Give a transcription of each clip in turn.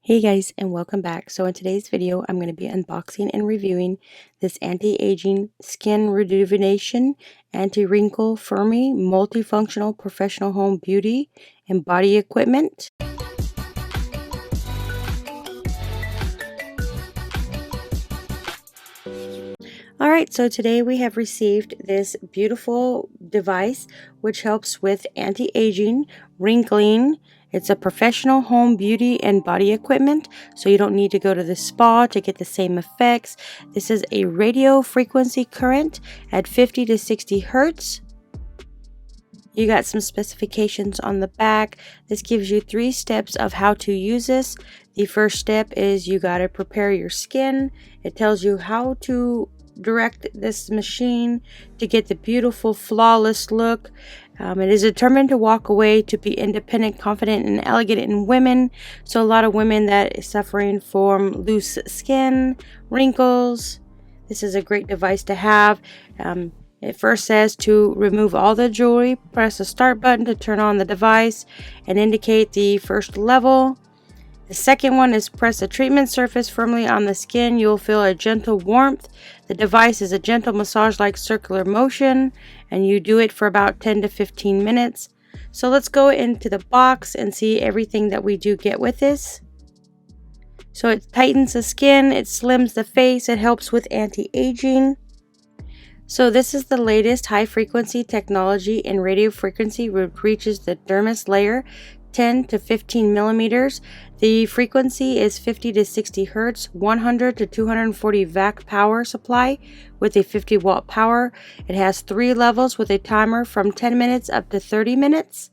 Hey guys, and welcome back. So in today's video, I'm going to be unboxing and reviewing this anti-aging skin rejuvenation, anti-wrinkle firming, multifunctional professional home beauty and body equipment. Alright, so today we have received this beautiful device which helps with anti-aging, wrinkling. It's a professional home beauty and body equipment, so you don't need to go to the spa to get the same effects. This is a radio frequency current at 50 to 60 hertz. You got some specifications on the back. This gives you 3 steps of how to use this. The first step is you got to prepare your skin. It tells you how to direct this machine to get the beautiful flawless look. It is determined to walk away to be independent, confident, and elegant in women. So a lot of women that is suffering from loose skin, wrinkles, this is a great device to have. It first says to remove all the jewelry, press the start button to turn on the device and indicate the first level. The second one is press the treatment surface firmly on the skin. You'll feel a gentle warmth. The device is a gentle massage-like circular motion, and you do it for about 10 to 15 minutes. So let's go into the box and see everything that we do get with this. So it tightens the skin, it slims the face, it helps with anti-aging. So this is the latest high-frequency technology in radio frequency, which reaches the dermis layer 10 to 15 millimeters. The frequency is 50 to 60 hertz, 100 to 240 vac power supply with a 50 watt power. It has 3 levels with a timer from 10 minutes up to 30 minutes.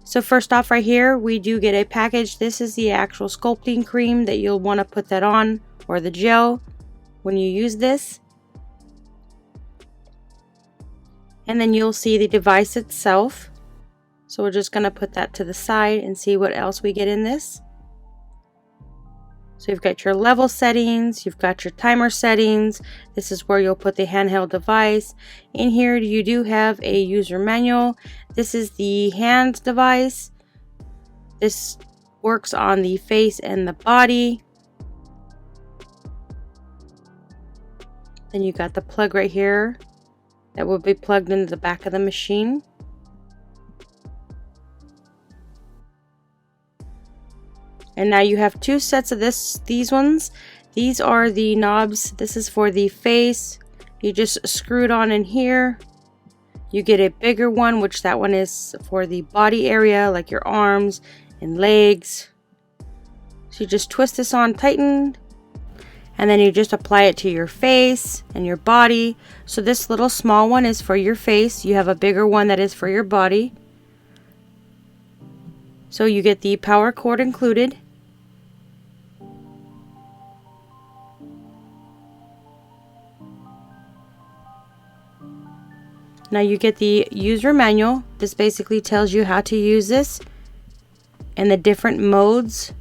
So first off right here, we do get a package. This is the actual sculpting cream that you'll want to put that on, or the gel when you use this. And then you'll see the device itself. So we're just going to put that to the side and see what else we get in this. So you've got your level settings, you've got your timer settings. This is where you'll put the handheld device. In here you do have a user manual. This is the hand device. This works on the face and the body. Then you got the plug right here that will be plugged into the back of the machine. And now you have 2 sets of these ones. These are the knobs. This is for the face. You just screw it on in here. You get a bigger one, which that one is for the body area, like your arms and legs. So you just twist this on, tighten, and then you just apply it to your face and your body. So this little small one is for your face. You have a bigger one that is for your body. So you get the power cord included. Now you get the user manual. This basically tells you how to use this and the different modes.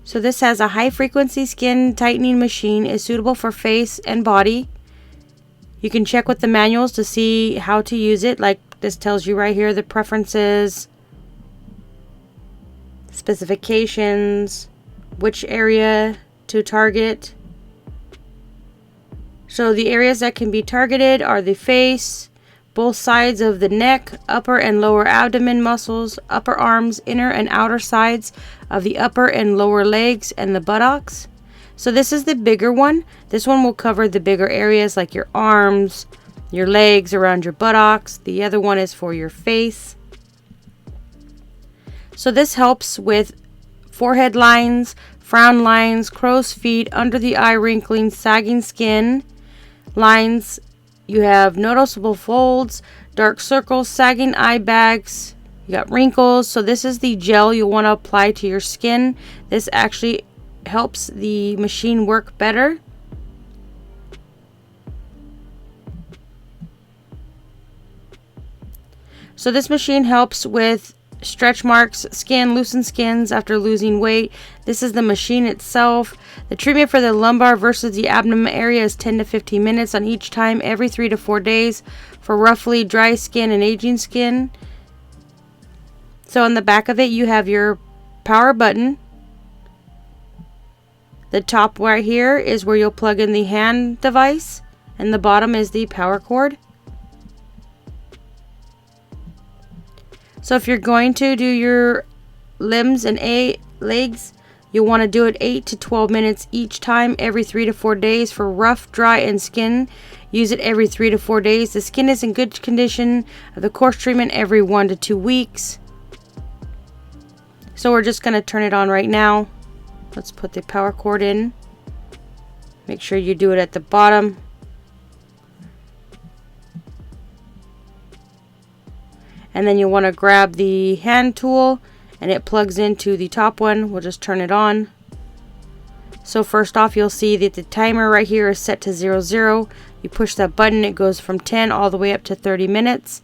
So this has a high frequency skin tightening machine, is suitable for face and body. You can check with the manuals to see how to use it. Like this tells you right here the preferences, specifications, which area to target. So the areas that can be targeted are the face, both sides of the neck, upper and lower abdomen muscles, upper arms, inner and outer sides of the upper and lower legs, and the buttocks. So this is the bigger one. This one will cover the bigger areas like your arms, your legs, around your buttocks. The other one is for your face. So this helps with forehead lines, frown lines, crow's feet, under the eye wrinkling, sagging skin lines. You have noticeable folds, dark circles, sagging eye bags. You got wrinkles. So this is the gel you'll want to apply to your skin. This actually helps the machine work better. So this machine helps with stretch marks, skin, loosened skins after losing weight. This is the machine itself. The treatment for the lumbar versus the abdomen area is 10 to 15 minutes on each time, every 3 to 4 days for roughly dry skin and aging skin. So on the back of it, you have your power button. The top right here is where you'll plug in the hand device, and the bottom is the power cord. So if you're going to do your limbs and legs, you'll want to do it 8 to 12 minutes each time every 3 to 4 days. For rough, dry, and skin, use it every 3 to 4 days. The skin is in good condition. The course treatment every 1 to 2 weeks. So we're just going to turn it on right now. Let's put the power cord in. Make sure you do it at the bottom. And then you'll want to grab the hand tool, and it plugs into the top one. We'll just turn it on. So first off, you'll see that the timer right here is set to 00. You push that button, it goes from 10 all the way up to 30 minutes.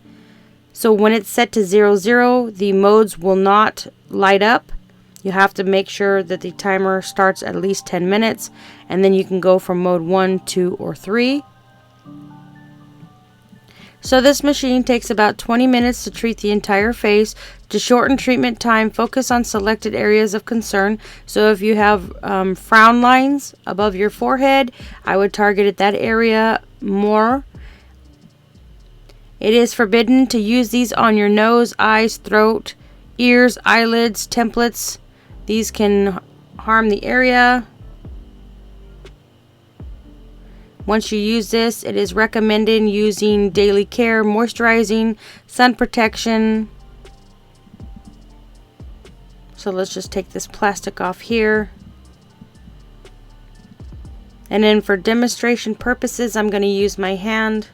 So when it's set to 00, the modes will not light up. You have to make sure that the timer starts at least 10 minutes, and then you can go from mode 1, 2, or 3. So this machine takes about 20 minutes to treat the entire face. To shorten treatment time, focus on selected areas of concern. So if you have frown lines above your forehead, I would target at that area more. It is forbidden to use these on your nose, eyes, throat, ears, eyelids, templates. These can harm the area. Once you use this, it is recommended using daily care, moisturizing, sun protection. So let's just take this plastic off here. And then for demonstration purposes, I'm going to use my hand.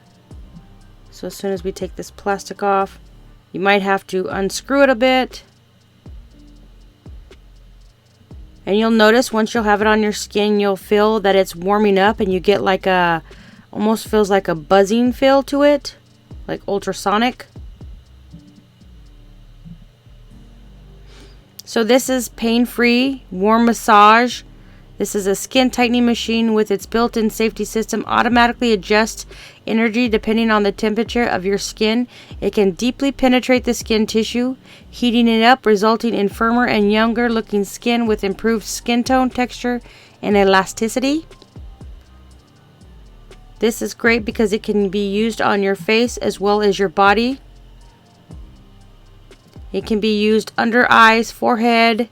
So as soon as we take this plastic off, you might have to unscrew it a bit. And you'll notice once you'll have it on your skin, you'll feel that it's warming up, and you get like a, almost feels like a buzzing feel to it, like ultrasonic. So this is pain-free, warm massage. This is a skin tightening machine with its built-in safety system. Automatically adjusts energy depending on the temperature of your skin. It can deeply penetrate the skin tissue, heating it up, resulting in firmer and younger looking skin with improved skin tone, texture, and elasticity. This is great because it can be used on your face as well as your body. It can be used under eyes, forehead,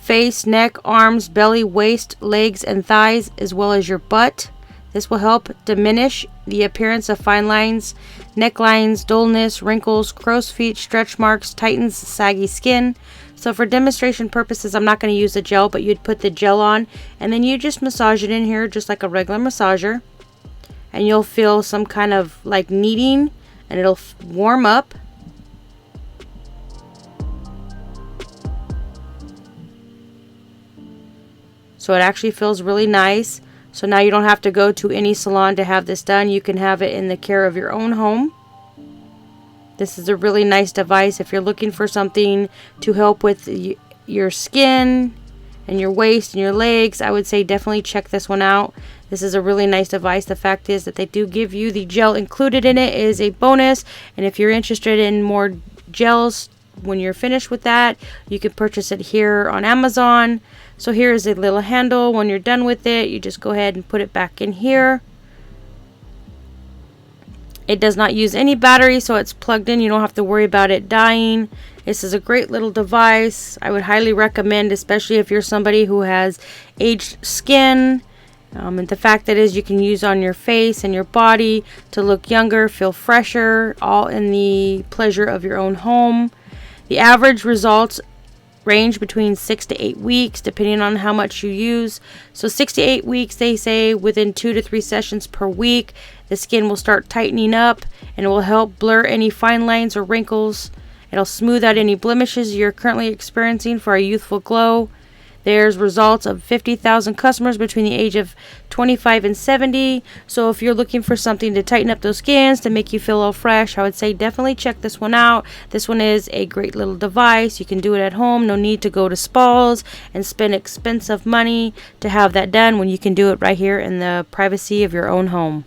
face, neck, arms, belly, waist, legs, and thighs, as well as your butt. This will help diminish the appearance of fine lines, necklines, dullness, wrinkles, crow's feet, stretch marks, tightens saggy skin. So for demonstration purposes, I'm not going to use the gel, but you'd put the gel on, and then you just massage it in here just like a regular massager. And you'll feel some kind of like kneading, and it'll warm up. So it actually feels really nice. So now you don't have to go to any salon to have this done. You can have it in the care of your own home. This is a really nice device if you're looking for something to help with your skin and your waist and your legs. I would say definitely check this one out. This is a really nice device. The fact is that they do give you the gel included in it is a bonus. And if you're interested in more gels when you're finished with that, you can purchase it here on Amazon. So here is a little handle. When you're done with it, you just go ahead and put it back in here. It does not use any battery, so it's plugged in. You don't have to worry about it dying. This is a great little device. I would highly recommend, especially if you're somebody who has aged skin. And the fact that is you can use on your face and your body to look younger, feel fresher, all in the pleasure of your own home. The average results range between 6 to 8 weeks depending on how much you use. So 6 to 8 weeks, they say within 2 to 3 sessions per week, the skin will start tightening up, and it will help blur any fine lines or wrinkles. It'll smooth out any blemishes you're currently experiencing for a youthful glow. There's results of 50,000 customers between the age of 25 and 70. So if you're looking for something to tighten up those skins, to make you feel all fresh, I would say definitely check this one out. This one is a great little device. You can do it at home. No need to go to spas and spend expensive money to have that done when you can do it right here in the privacy of your own home.